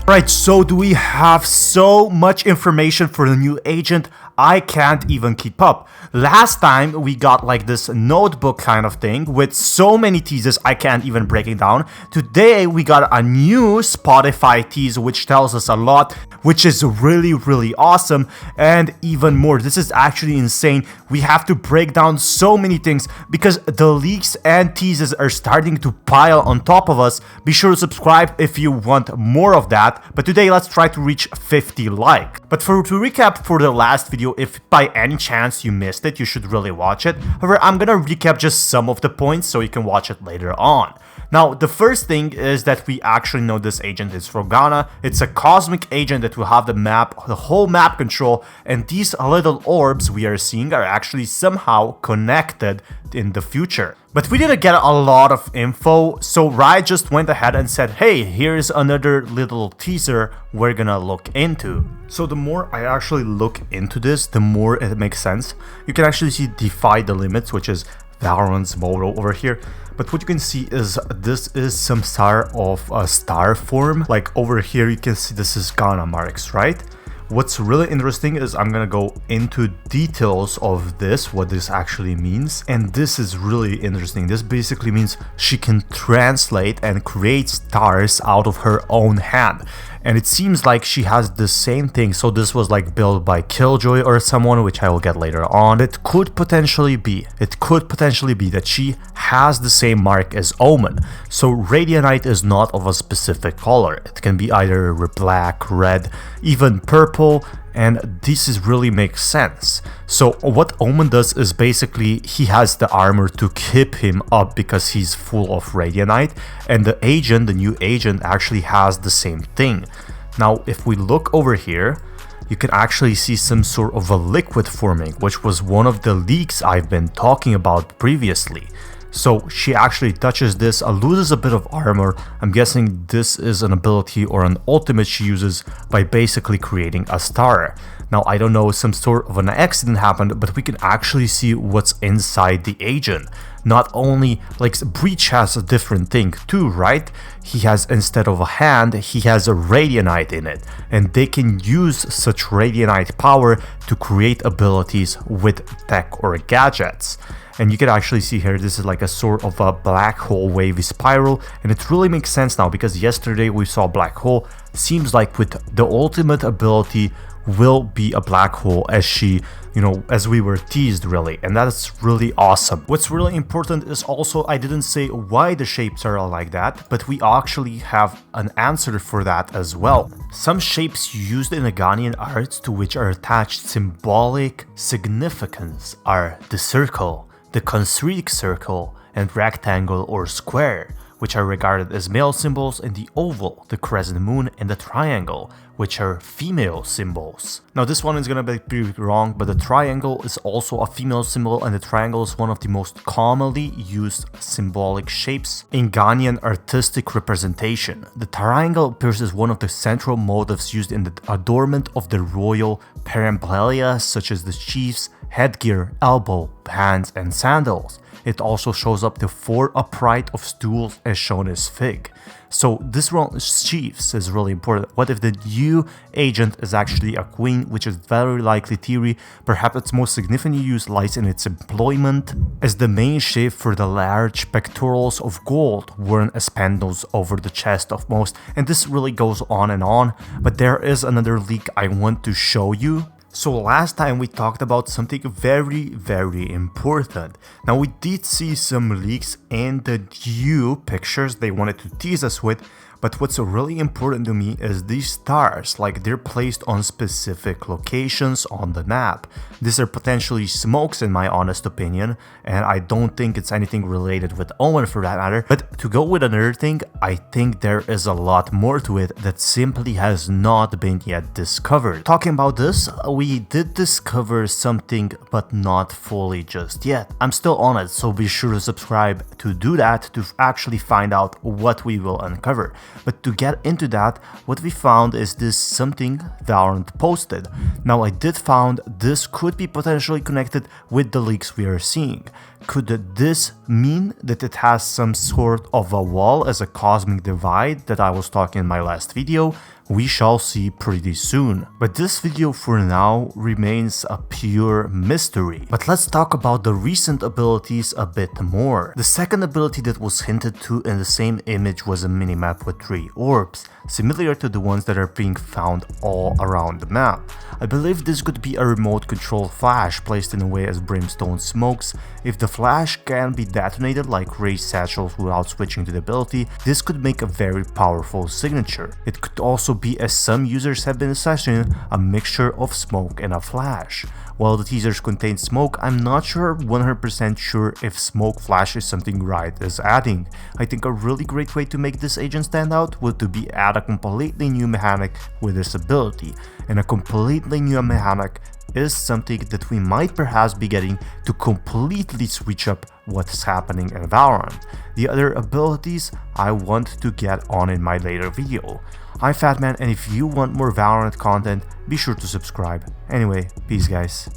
Right, so do we have so much information for the new agent? I can't even keep up. Last time we got like this notebook kind of thing with so many teases I can't even break it down. Today we got a new Spotify tease which tells us a lot, which is really awesome, and even more. This is actually insane. We have to break down so many things because the leaks and teases are starting to pile on top of us. Be sure to subscribe if you want more of that. But today let's try to reach 50 likes. But to recap for the last video, if by any chance you missed it, you should really watch it. However, I'm gonna recap just some of the points so you can watch it later on. Now, the first thing is that we actually know this agent is from Ghana. It's a cosmic agent that will have the whole map control, and these little orbs we are seeing are actually somehow connected in the future. But we didn't get a lot of info, so Riot just went ahead and said, hey, here's another little teaser we're gonna look into. So the more I actually look into this, the more it makes sense. You can actually see Defy the Limits, which is Valorant's motto over here. But what you can see is this is some sort of a star form. Like over here you can see this is Ghana marks, right? What's really interesting is I'm gonna go into details of this, what this actually means, and this is really interesting. This basically means she can translate and create stars out of her own hand. And it seems like she has the same thing, so this was like built by Killjoy or someone, which I will get later on. It could potentially be that she has the same mark as Omen. So Radianite is not of a specific color. It can be either black, red, even purple, and this really makes sense. So what Omen does is basically he has the armor to keep him up because he's full of Radianite, and the new agent actually has the same thing. Now if we look over here, you can actually see some sort of a liquid forming, which was one of the leaks I've been talking about previously. So she actually touches this, loses a bit of armor. I'm guessing this is an ability or an ultimate she uses by basically creating a star. Now I don't know, some sort of an accident happened, but we can actually see what's inside the agent. Not only, like, Breach has a different thing too, right? He has, instead of a hand, he has a Radianite in it, and they can use such Radianite power to create abilities with tech or gadgets. And you can actually see here, this is like a sort of a black hole wavy spiral, and it really makes sense now because yesterday we saw black hole. Seems like with the ultimate ability will be a black hole as she, as we were teased really, and that's really awesome. What's really important is also I didn't say why the shapes are like that, but we actually have an answer for that as well. Some shapes used in the Ghanaian arts to which are attached symbolic significance are the circle, the concentric circle, and rectangle or square, which are regarded as male symbols, and the oval, the crescent moon, and the triangle, which are female symbols. Now this one is gonna be pretty wrong, but the triangle is also a female symbol, and the triangle is one of the most commonly used symbolic shapes in Ghanaian artistic representation. The triangle appears as one of the central motifs used in the adornment of the royal paraphernalia, such as the chief's headgear, elbow, hands, and sandals. It also shows up the 4 upright of stools as shown as fig. So this role as chiefs is really important. What if the new agent is actually a queen, which is very likely theory. Perhaps its most significant use lies in its employment as the main shape for the large pectorals of gold worn as panels over the chest of most. And this really goes on, but there is another leak I want to show you. So last time we talked about something very important. Now we did see some leaks and the new pictures they wanted to tease us with, but what's really important to me is these stars, like they're placed on specific locations on the map. These are potentially smokes in my honest opinion, and I don't think it's anything related with Omen for that matter. But to go with another thing, I think there is a lot more to it that simply has not been yet discovered. Talking about this, we did discover something, but not fully just yet. I'm still on it, so be sure to subscribe to do that to actually find out what we will uncover. But to get into that, what we found is this something Valorant posted. Now I did found this could be potentially connected with the leaks we are seeing. Could this mean that it has some sort of a wall as a cosmic divide that I was talking in my last video? we shall see pretty soon. But this video for now remains a pure mystery. But let's talk about the recent abilities a bit more. The second ability that was hinted to in the same image was a minimap with 3 orbs, similar to the ones that are being found all around the map. I believe this could be a remote control flash placed in a way as brimstone smokes. If the flash can be detonated like Ray's satchels without switching to the ability, this could make a very powerful signature. It could also be, as some users have been suggesting, a mixture of smoke and a flash. While the teasers contain smoke, I'm not 100% sure if smoke flash is something Riot is adding. I think a really great way to make this agent stand out would to be add a completely new mechanic with this ability, and a completely new mechanic is something that we might perhaps be getting to completely switch up what's happening in Valorant. The other abilities I want to get on in my later video. I'm Fatman, and if you want more Valorant content, be sure to subscribe. Anyway, peace guys.